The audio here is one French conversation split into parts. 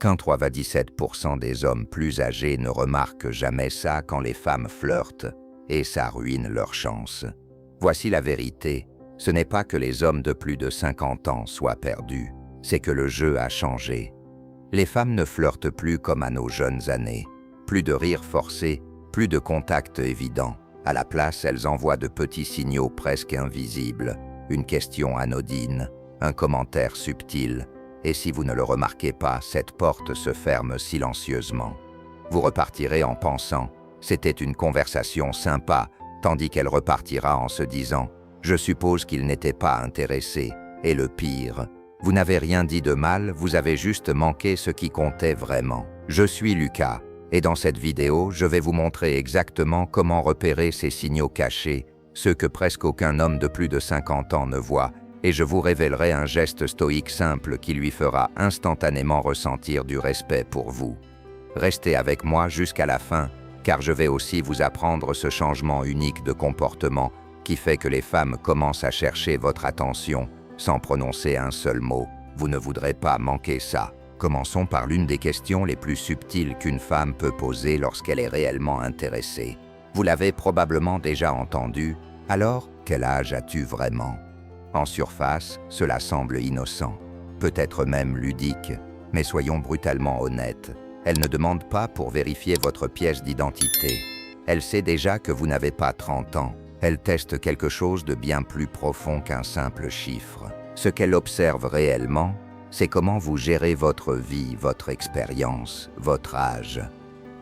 97% des hommes plus âgés ne remarquent jamais ça quand les femmes flirtent, et ça ruine leur chance. Voici la vérité, ce n'est pas que les hommes de plus de 50 ans soient perdus, c'est que le jeu a changé. Les femmes ne flirtent plus comme à nos jeunes années. Plus de rires forcés, plus de contacts évidents. À la place, elles envoient de petits signaux presque invisibles, une question anodine, un commentaire subtil, et si vous ne le remarquez pas, cette porte se ferme silencieusement. Vous repartirez en pensant « c'était une conversation sympa », tandis qu'elle repartira en se disant « je suppose qu'il n'était pas intéressé ». Et le pire, vous n'avez rien dit de mal, vous avez juste manqué ce qui comptait vraiment. Je suis Lucas, et dans cette vidéo, je vais vous montrer exactement comment repérer ces signaux cachés, ceux que presque aucun homme de plus de 50 ans ne voit, et je vous révélerai un geste stoïque simple qui lui fera instantanément ressentir du respect pour vous. Restez avec moi jusqu'à la fin, car je vais aussi vous apprendre ce changement unique de comportement qui fait que les femmes commencent à chercher votre attention sans prononcer un seul mot. Vous ne voudrez pas manquer ça. Commençons par l'une des questions les plus subtiles qu'une femme peut poser lorsqu'elle est réellement intéressée. Vous l'avez probablement déjà entendu, alors quel âge as-tu vraiment ? En surface, cela semble innocent, peut-être même ludique, mais soyons brutalement honnêtes. Elle ne demande pas pour vérifier votre pièce d'identité. Elle sait déjà que vous n'avez pas 30 ans. Elle teste quelque chose de bien plus profond qu'un simple chiffre. Ce qu'elle observe réellement, c'est comment vous gérez votre vie, votre expérience, votre âge.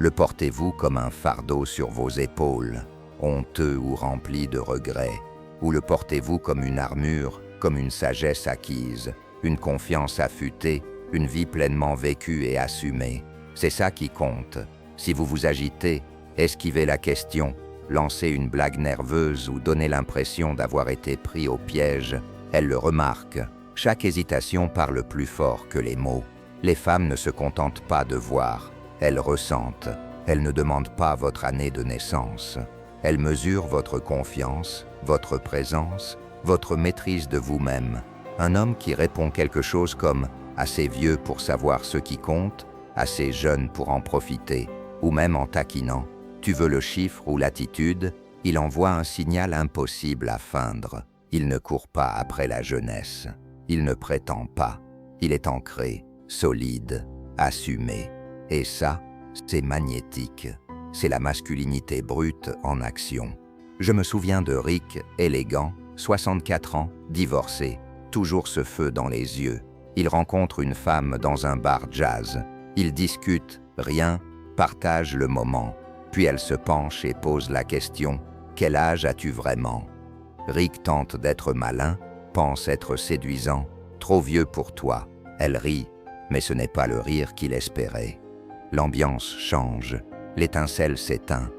Le portez-vous comme un fardeau sur vos épaules, honteux ou rempli de regrets, ou le portez-vous comme une armure, comme une sagesse acquise, une confiance affûtée, une vie pleinement vécue et assumée. C'est ça qui compte. Si vous vous agitez, esquivez la question, lancez une blague nerveuse ou donnez l'impression d'avoir été pris au piège, elle le remarque. Chaque hésitation parle plus fort que les mots. Les femmes ne se contentent pas de voir, elles ressentent. Elles ne demandent pas votre année de naissance. Elles mesurent votre confiance, votre présence, votre maîtrise de vous-même. Un homme qui répond quelque chose comme « assez vieux pour savoir ce qui compte », assez jeune pour en profiter, ou même en taquinant. Tu veux le chiffre ou l'attitude, il envoie un signal impossible à feindre. Il ne court pas après la jeunesse. Il ne prétend pas. Il est ancré, solide, assumé. Et ça, c'est magnétique. C'est la masculinité brute en action. Je me souviens de Rick, élégant, 64 ans, divorcé, toujours ce feu dans les yeux. Il rencontre une femme dans un bar jazz. Ils discutent, rien, partagent le moment. Puis elle se penche et pose la question « Quel âge as-tu vraiment ?» Rick tente d'être malin, pense être séduisant, trop vieux pour toi. Elle rit, mais ce n'est pas le rire qu'il espérait. L'ambiance change, l'étincelle s'éteint.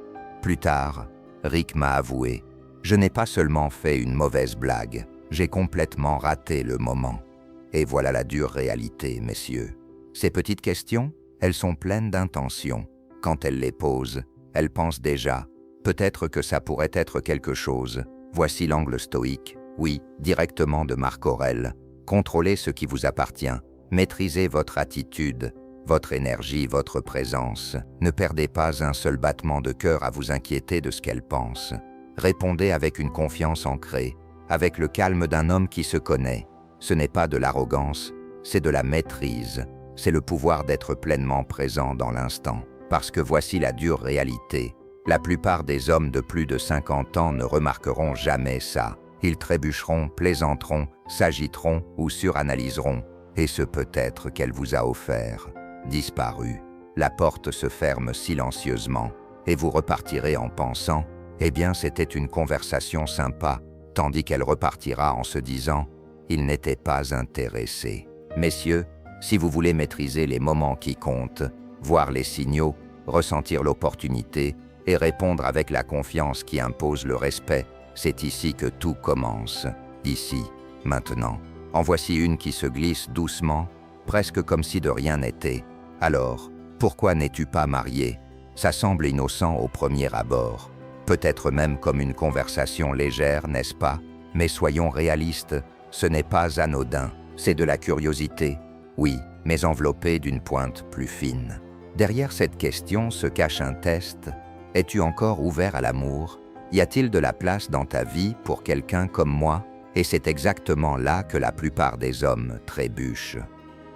Plus tard, Rick m'a avoué « Je n'ai pas seulement fait une mauvaise blague, j'ai complètement raté le moment. » Et voilà la dure réalité, messieurs. Ces petites questions, elles sont pleines d'intention. Quand elle les pose, elle pense déjà « Peut-être que ça pourrait être quelque chose. » Voici l'angle stoïque, oui, directement de Marc Aurèle. Contrôlez ce qui vous appartient. Maîtrisez votre attitude, votre énergie, votre présence. Ne perdez pas un seul battement de cœur à vous inquiéter de ce qu'elle pense. Répondez avec une confiance ancrée, avec le calme d'un homme qui se connaît. Ce n'est pas de l'arrogance, c'est de la maîtrise. C'est le pouvoir d'être pleinement présent dans l'instant. Parce que voici la dure réalité. La plupart des hommes de plus de 50 ans ne remarqueront jamais ça. Ils trébucheront, plaisanteront, s'agiteront ou suranalyseront. Et ce peut-être qu'elle vous a offert, disparu. La porte se ferme silencieusement et vous repartirez en pensant « Eh bien, c'était une conversation sympa », tandis qu'elle repartira en se disant « Il n'était pas intéressé ». Messieurs, si vous voulez maîtriser les moments qui comptent, voir les signaux, ressentir l'opportunité et répondre avec la confiance qui impose le respect, c'est ici que tout commence. Ici, maintenant. En voici une qui se glisse doucement, presque comme si de rien n'était. Alors, pourquoi n'es-tu pas marié? Ça semble innocent au premier abord. Peut-être même comme une conversation légère, n'est-ce pas? Mais soyons réalistes, ce n'est pas anodin. C'est de la curiosité. Oui, mais enveloppée d'une pointe plus fine. Derrière cette question se cache un test. Es-tu encore ouvert à l'amour? Y a-t-il de la place dans ta vie pour quelqu'un comme moi? Et c'est exactement là que la plupart des hommes trébuchent.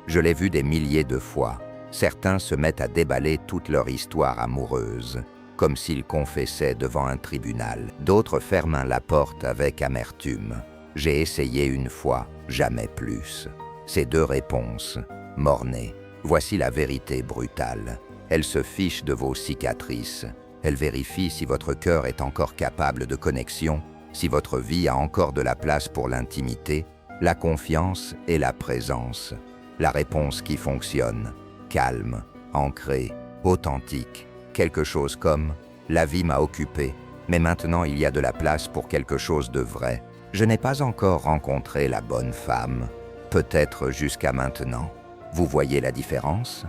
Je l'ai vu des milliers de fois. Certains se mettent à déballer toute leur histoire amoureuse, comme s'ils confessaient devant un tribunal. D'autres ferment la porte avec amertume. J'ai essayé une fois, jamais plus. Ces deux réponses, mornées. Voici la vérité brutale. Elle se fiche de vos cicatrices. Elle vérifie si votre cœur est encore capable de connexion, si votre vie a encore de la place pour l'intimité, la confiance et la présence. La réponse qui fonctionne, calme, ancrée, authentique, quelque chose comme « la vie m'a occupé, mais maintenant il y a de la place pour quelque chose de vrai. Je n'ai pas encore rencontré la bonne femme, peut-être jusqu'à maintenant. » Vous voyez la différence?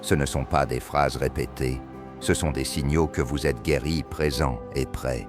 Ce ne sont pas des phrases répétées, ce sont des signaux que vous êtes guéri, présent et prêt.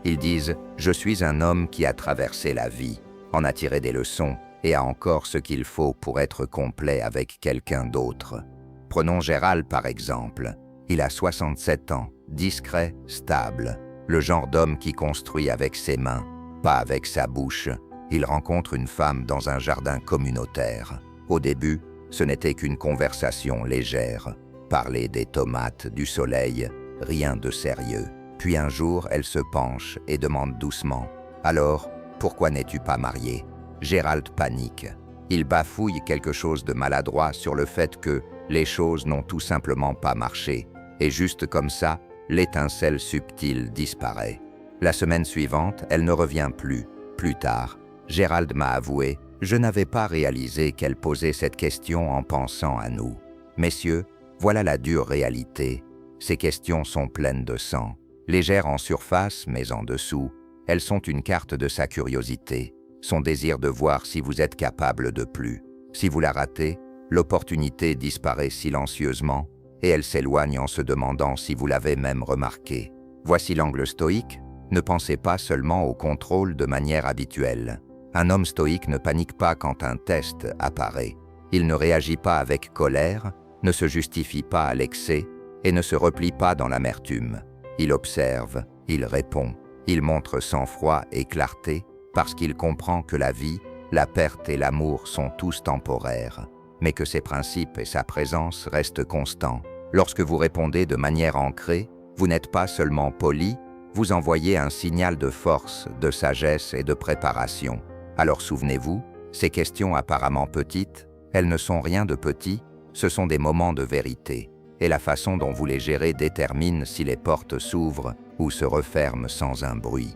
Ils disent « Je suis un homme qui a traversé la vie, en a tiré des leçons et a encore ce qu'il faut pour être complet avec quelqu'un d'autre. » Prenons Gérald par exemple. Il a 67 ans, discret, stable, le genre d'homme qui construit avec ses mains, pas avec sa bouche. Il rencontre une femme dans un jardin communautaire. Au début, ce n'était qu'une conversation légère. Parler des tomates, du soleil, rien de sérieux. Puis un jour, elle se penche et demande doucement « Alors, pourquoi n'es-tu pas marié ?» Gérald panique. Il bafouille quelque chose de maladroit sur le fait que les choses n'ont tout simplement pas marché. Et juste comme ça, l'étincelle subtile disparaît. La semaine suivante, elle ne revient plus. Plus tard, Gérald m'a avoué « Je n'avais pas réalisé qu'elle posait cette question en pensant à nous. » Messieurs, voilà la dure réalité. Ces questions sont pleines de sang. Légères en surface, mais en dessous, elles sont une carte de sa curiosité, son désir de voir si vous êtes capable de plus. Si vous la ratez, l'opportunité disparaît silencieusement et elle s'éloigne en se demandant si vous l'avez même remarqué. Voici l'angle stoïque. Ne pensez pas seulement au contrôle de manière habituelle. Un homme stoïque ne panique pas quand un test apparaît. Il ne réagit pas avec colère, ne se justifie pas à l'excès et ne se replie pas dans l'amertume. Il observe, il répond, il montre sang-froid et clarté parce qu'il comprend que la vie, la perte et l'amour sont tous temporaires, mais que ses principes et sa présence restent constants. Lorsque vous répondez de manière ancrée, vous n'êtes pas seulement poli, vous envoyez un signal de force, de sagesse et de préparation. Alors souvenez-vous, ces questions apparemment petites, elles ne sont rien de petit, ce sont des moments de vérité. Et la façon dont vous les gérez détermine si les portes s'ouvrent ou se referment sans un bruit.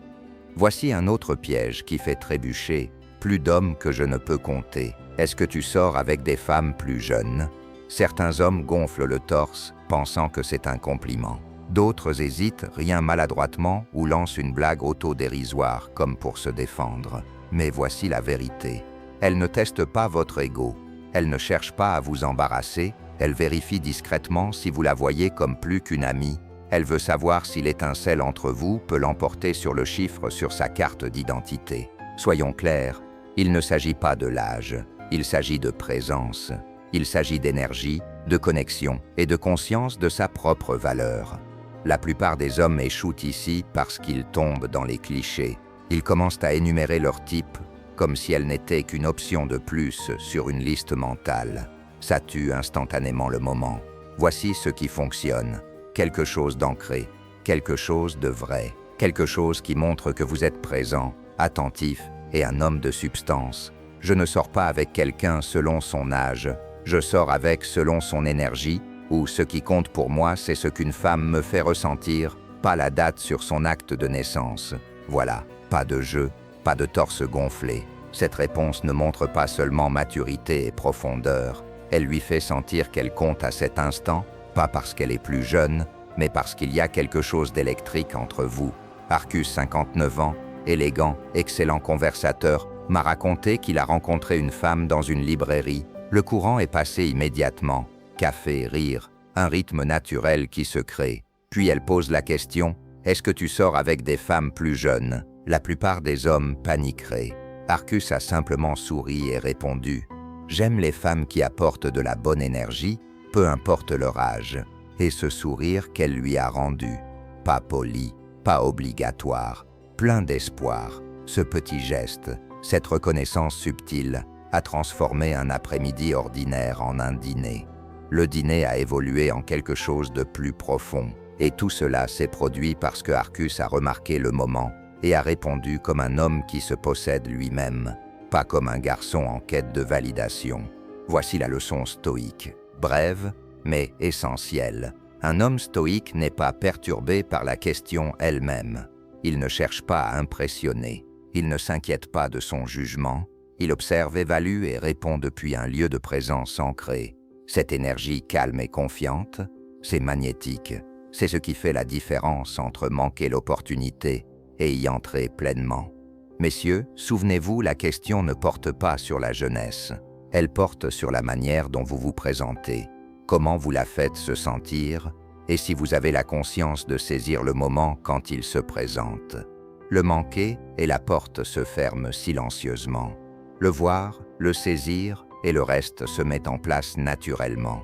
Voici un autre piège qui fait trébucher. Plus d'hommes que je ne peux compter. Est-ce que tu sors avec des femmes plus jeunes? Certains hommes gonflent le torse, pensant que c'est un compliment. D'autres hésitent, rien maladroitement, ou lancent une blague auto-dérisoire, comme pour se défendre. Mais voici la vérité. Elle ne teste pas votre ego. Elle ne cherche pas à vous embarrasser. Elle vérifie discrètement si vous la voyez comme plus qu'une amie. Elle veut savoir si l'étincelle entre vous peut l'emporter sur le chiffre sur sa carte d'identité. Soyons clairs, il ne s'agit pas de l'âge, il s'agit de présence. Il s'agit d'énergie, de connexion et de conscience de sa propre valeur. La plupart des hommes échouent ici parce qu'ils tombent dans les clichés. Ils commencent à énumérer leur type comme si elle n'était qu'une option de plus sur une liste mentale. Ça tue instantanément le moment. Voici ce qui fonctionne. Quelque chose d'ancré, quelque chose de vrai, quelque chose qui montre que vous êtes présent, attentif et un homme de substance. Je ne sors pas avec quelqu'un selon son âge, je sors avec selon son énergie, ou ce qui compte pour moi, c'est ce qu'une femme me fait ressentir, pas la date sur son acte de naissance. Voilà, pas de jeu, pas de torse gonflé. Cette réponse ne montre pas seulement maturité et profondeur, elle lui fait sentir qu'elle compte à cet instant, pas parce qu'elle est plus jeune, mais parce qu'il y a quelque chose d'électrique entre vous. Arcus, 59 ans, élégant, excellent conversateur, m'a raconté qu'il a rencontré une femme dans une librairie. Le courant est passé immédiatement. Café, rire, un rythme naturel qui se crée. Puis elle pose la question « Est-ce que tu sors avec des femmes plus jeunes ?» La plupart des hommes paniqueraient. Arcus a simplement souri et répondu « J'aime les femmes qui apportent de la bonne énergie, peu importe leur âge, et ce sourire qu'elle lui a rendu. Pas poli, pas obligatoire, plein d'espoir. Ce petit geste, cette reconnaissance subtile, a transformé un après-midi ordinaire en un dîner. Le dîner a évolué en quelque chose de plus profond, et tout cela s'est produit parce que Arcus a remarqué le moment et a répondu comme un homme qui se possède lui-même, pas comme un garçon en quête de validation. Voici la leçon stoïque, brève, mais essentielle. Un homme stoïque n'est pas perturbé par la question elle-même. Il ne cherche pas à impressionner. Il ne s'inquiète pas de son jugement. Il observe, évalue et répond depuis un lieu de présence ancré. Cette énergie calme et confiante, c'est magnétique. C'est ce qui fait la différence entre manquer l'opportunité et y entrer pleinement. Messieurs, souvenez-vous, la question ne porte pas sur la jeunesse. Elle porte sur la manière dont vous vous présentez, comment vous la faites se sentir, et si vous avez la conscience de saisir le moment quand il se présente. Le manquer et la porte se ferment silencieusement. Le voir, le saisir et le reste se met en place naturellement.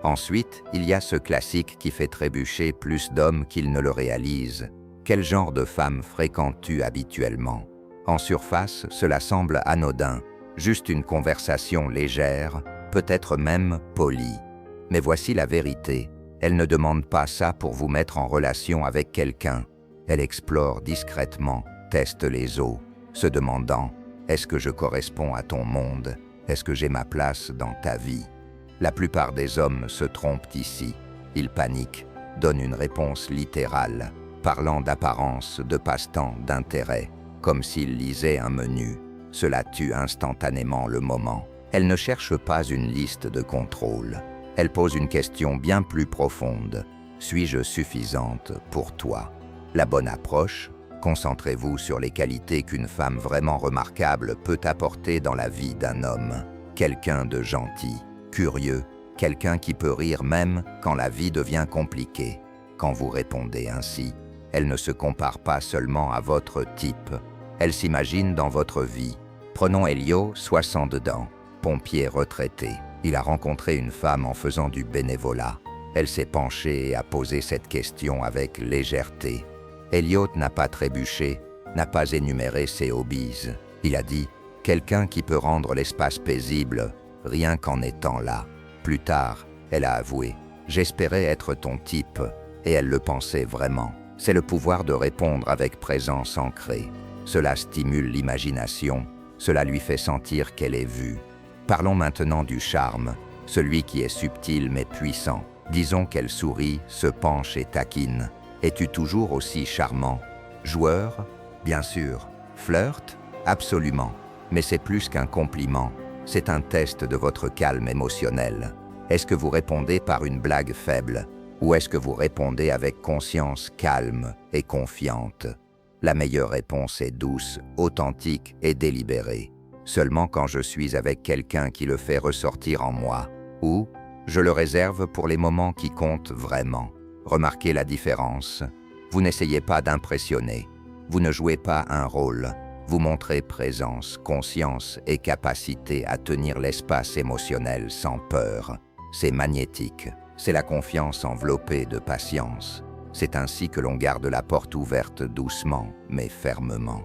Ensuite, il y a ce classique qui fait trébucher plus d'hommes qu'ils ne le réalisent. Quel genre de femme fréquentes-tu habituellement? En surface, cela semble anodin, juste une conversation légère, peut-être même polie. Mais voici la vérité, elle ne demande pas ça pour vous mettre en relation avec quelqu'un. Elle explore discrètement, teste les eaux, se demandant « Est-ce que je corresponds à ton monde? Est-ce que j'ai ma place dans ta vie ?» La plupart des hommes se trompent ici. Ils paniquent, donnent une réponse littérale, parlant d'apparence, de passe-temps, d'intérêt, comme s'ils lisaient un menu. Cela tue instantanément le moment. Elle ne cherche pas une liste de contrôle. Elle pose une question bien plus profonde. Suis-je suffisante pour toi? La bonne approche, concentrez-vous sur les qualités qu'une femme vraiment remarquable peut apporter dans la vie d'un homme. Quelqu'un de gentil, curieux, quelqu'un qui peut rire même quand la vie devient compliquée. Quand vous répondez ainsi, elle ne se compare pas seulement à votre type, elle s'imagine dans votre vie. Prenons Elio, 60 ans, pompier retraité. Il a rencontré une femme en faisant du bénévolat. Elle s'est penchée et a posé cette question avec légèreté. Elliot n'a pas trébuché, n'a pas énuméré ses hobbies. Il a dit « Quelqu'un qui peut rendre l'espace paisible, rien qu'en étant là. » Plus tard, elle a avoué « J'espérais être ton type. » Et elle le pensait vraiment. C'est le pouvoir de répondre avec présence ancrée. Cela stimule l'imagination, cela lui fait sentir qu'elle est vue. Parlons maintenant du charme, celui qui est subtil mais puissant. Disons qu'elle sourit, se penche et taquine. Es-tu toujours aussi charmant? Joueur? Bien sûr. Flirt? Absolument. Mais c'est plus qu'un compliment. C'est un test de votre calme émotionnel. Est-ce que vous répondez par une blague faible? Ou est-ce que vous répondez avec conscience calme et confiante? La meilleure réponse est douce, authentique et délibérée. Seulement quand je suis avec quelqu'un qui le fait ressortir en moi. Ou je le réserve pour les moments qui comptent vraiment. Remarquez la différence. Vous n'essayez pas d'impressionner. Vous ne jouez pas un rôle. Vous montrez présence, conscience et capacité à tenir l'espace émotionnel sans peur. C'est magnétique. C'est la confiance enveloppée de patience. C'est ainsi que l'on garde la porte ouverte doucement, mais fermement.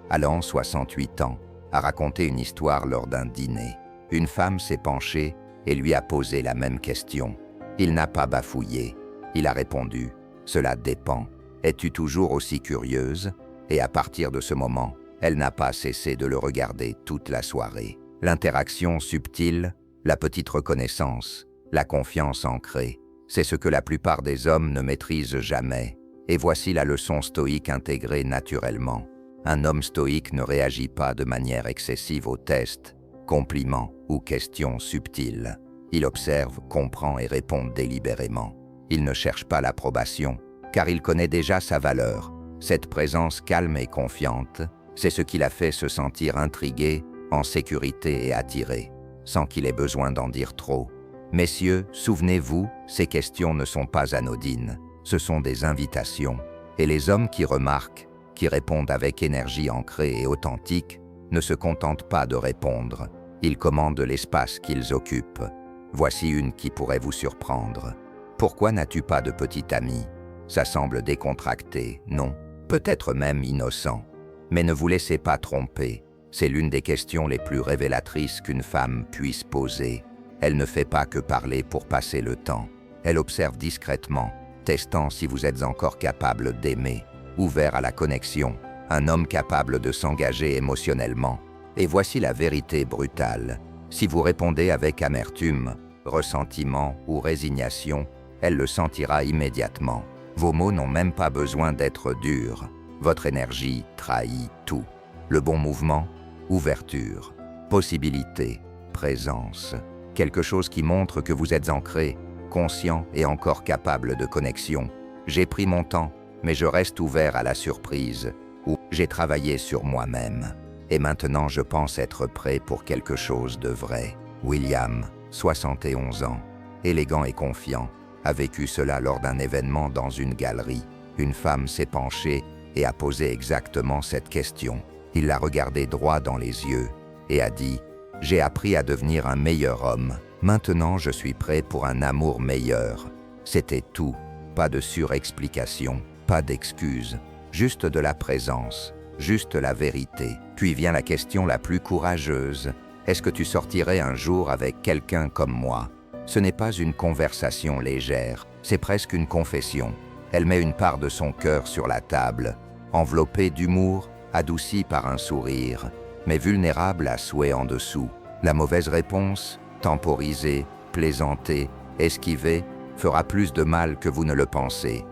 Alan, 68 ans, a raconté une histoire lors d'un dîner. Une femme s'est penchée et lui a posé la même question. Il n'a pas bafouillé. Il a répondu « Cela dépend. Es-tu toujours aussi curieuse ?» Et à partir de ce moment, elle n'a pas cessé de le regarder toute la soirée. L'interaction subtile, la petite reconnaissance, la confiance ancrée, c'est ce que la plupart des hommes ne maîtrisent jamais. Et voici la leçon stoïque intégrée naturellement. Un homme stoïque ne réagit pas de manière excessive aux tests, compliments ou questions subtiles. Il observe, comprend et répond délibérément. Il ne cherche pas l'approbation, car il connaît déjà sa valeur. Cette présence calme et confiante, c'est ce qui l'a fait se sentir intrigué, en sécurité et attiré, sans qu'il ait besoin d'en dire trop. Messieurs, souvenez-vous, ces questions ne sont pas anodines, ce sont des invitations. Et les hommes qui remarquent, qui répondent avec énergie ancrée et authentique, ne se contentent pas de répondre, Ils commandent l'espace qu'ils occupent. Voici une qui pourrait vous surprendre. Pourquoi n'as-tu pas de petit ami? Ça semble décontracté, non? Peut-être même innocent. Mais ne vous laissez pas tromper. C'est l'une des questions les plus révélatrices qu'une femme puisse poser. Elle ne fait pas que parler pour passer le temps. Elle observe discrètement, testant si vous êtes encore capable d'aimer, ouvert à la connexion, un homme capable de s'engager émotionnellement. Et voici la vérité brutale. Si vous répondez avec amertume, ressentiment ou résignation, elle le sentira immédiatement. Vos mots n'ont même pas besoin d'être durs. Votre énergie trahit tout. Le bon mouvement, ouverture, possibilité, présence. Quelque chose qui montre que vous êtes ancré, conscient et encore capable de connexion. J'ai pris mon temps, mais je reste ouvert à la surprise. Ou j'ai travaillé sur moi-même. Et maintenant je pense être prêt pour quelque chose de vrai. William, 71 ans, élégant et confiant, a vécu cela lors d'un événement dans une galerie. Une femme s'est penchée et a posé exactement cette question. Il l'a regardé droit dans les yeux et a dit « J'ai appris à devenir un meilleur homme. Maintenant je suis prêt pour un amour meilleur. » C'était tout. Pas de surexplication, pas d'excuses, juste de la présence, juste la vérité. Puis vient la question la plus courageuse. Est-ce que tu sortirais un jour avec quelqu'un comme moi? Ce n'est pas une conversation légère, c'est presque une confession. Elle met une part de son cœur sur la table, enveloppée d'humour, adoucie par un sourire, mais vulnérable à souhait en dessous. La mauvaise réponse, temporiser, plaisanter, esquiver, fera plus de mal que vous ne le pensez.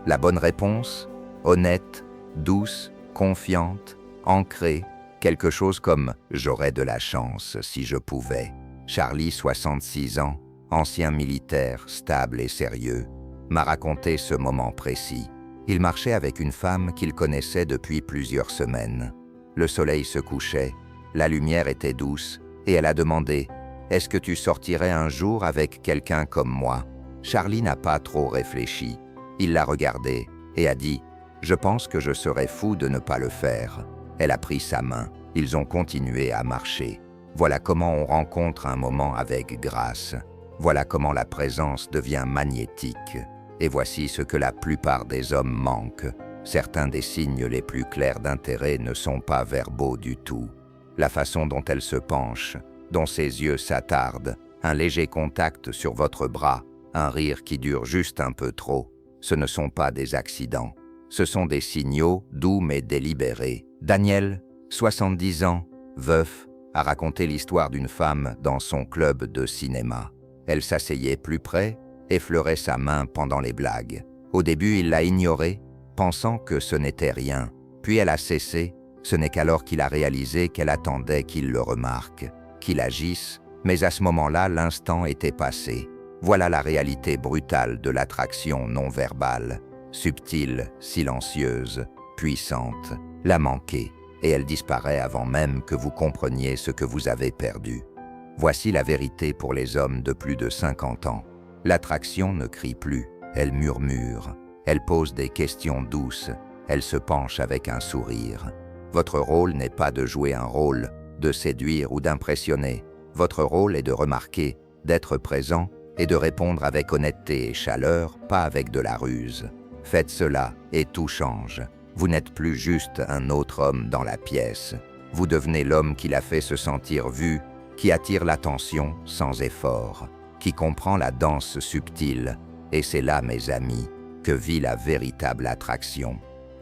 La bonne réponse, honnête, douce, confiante, ancrée, quelque chose comme « j'aurais de la chance si je pouvais ». Charlie, 66 ans, ancien militaire, stable et sérieux, m'a raconté ce moment précis. Il marchait avec une femme qu'il connaissait depuis plusieurs semaines. Le soleil se couchait, la lumière était douce, et elle a demandé « Est-ce que tu sortirais un jour avec quelqu'un comme moi ?» Charlie n'a pas trop réfléchi. Il l'a regardée et a dit « Je pense que je serais fou de ne pas le faire ». Elle a pris sa main. Ils ont continué à marcher. Voilà comment on rencontre un moment avec grâce. Voilà comment la présence devient magnétique. Et voici ce que la plupart des hommes manquent. Certains des signes les plus clairs d'intérêt ne sont pas verbaux du tout. La façon dont elle se penche, dont ses yeux s'attardent, un léger contact sur votre bras, un rire qui dure juste un peu trop, ce ne sont pas des accidents. Ce sont des signaux doux mais délibérés. Daniel, 70 ans, veuf, a raconté l'histoire d'une femme dans son club de cinéma. Elle s'asseyait plus près, effleurait sa main pendant les blagues. Au début, il l'a ignorée, pensant que ce n'était rien. Puis elle a cessé. Ce n'est qu'alors qu'il a réalisé qu'elle attendait qu'il le remarque, qu'il agisse, mais à ce moment-là, l'instant était passé. Voilà la réalité brutale de l'attraction non verbale, subtile, silencieuse, puissante. La manquer, et elle disparaît avant même que vous compreniez ce que vous avez perdu. Voici la vérité pour les hommes de plus de 50 ans. L'attraction ne crie plus, elle murmure, elle pose des questions douces, elle se penche avec un sourire. Votre rôle n'est pas de jouer un rôle, de séduire ou d'impressionner. Votre rôle est de remarquer, d'être présent et de répondre avec honnêteté et chaleur, pas avec de la ruse. Faites cela et tout change. Vous n'êtes plus juste un autre homme dans la pièce. Vous devenez l'homme qui l'a fait se sentir vu, qui attire l'attention sans effort, qui comprend la danse subtile. Et c'est là, mes amis, que vit la véritable attraction.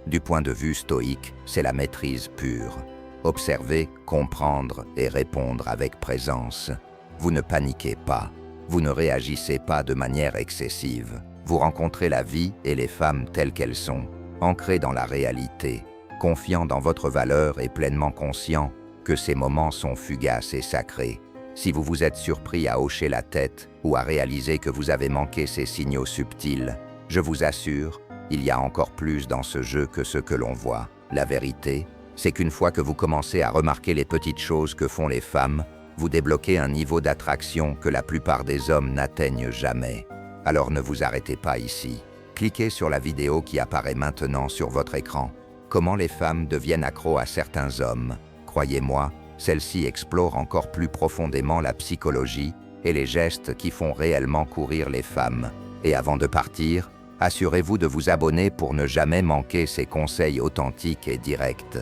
Du point de vue stoïque, c'est la maîtrise pure. Observer, comprendre et répondre avec présence. Vous ne paniquez pas. Vous ne réagissez pas de manière excessive. Vous rencontrez la vie et les femmes telles qu'elles sont, ancrées dans la réalité, confiant dans votre valeur et pleinement conscient que ces moments sont fugaces et sacrés. Si vous vous êtes surpris à hocher la tête ou à réaliser que vous avez manqué ces signaux subtils, je vous assure, il y a encore plus dans ce jeu que ce que l'on voit. La vérité, c'est qu'une fois que vous commencez à remarquer les petites choses que font les femmes, vous débloquez un niveau d'attraction que la plupart des hommes n'atteignent jamais. Alors ne vous arrêtez pas ici. Cliquez sur la vidéo qui apparaît maintenant sur votre écran. Comment les femmes deviennent accros à certains hommes. Croyez-moi, Celle-ci explore encore plus profondément la psychologie et les gestes qui font réellement courir les femmes. Et avant de partir, assurez-vous de vous abonner pour ne jamais manquer ces conseils authentiques et directs.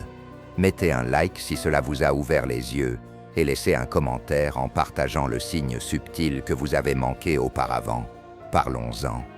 Mettez un like si cela vous a ouvert les yeux et laissez un commentaire en partageant le signe subtil que vous avez manqué auparavant. Parlons-en.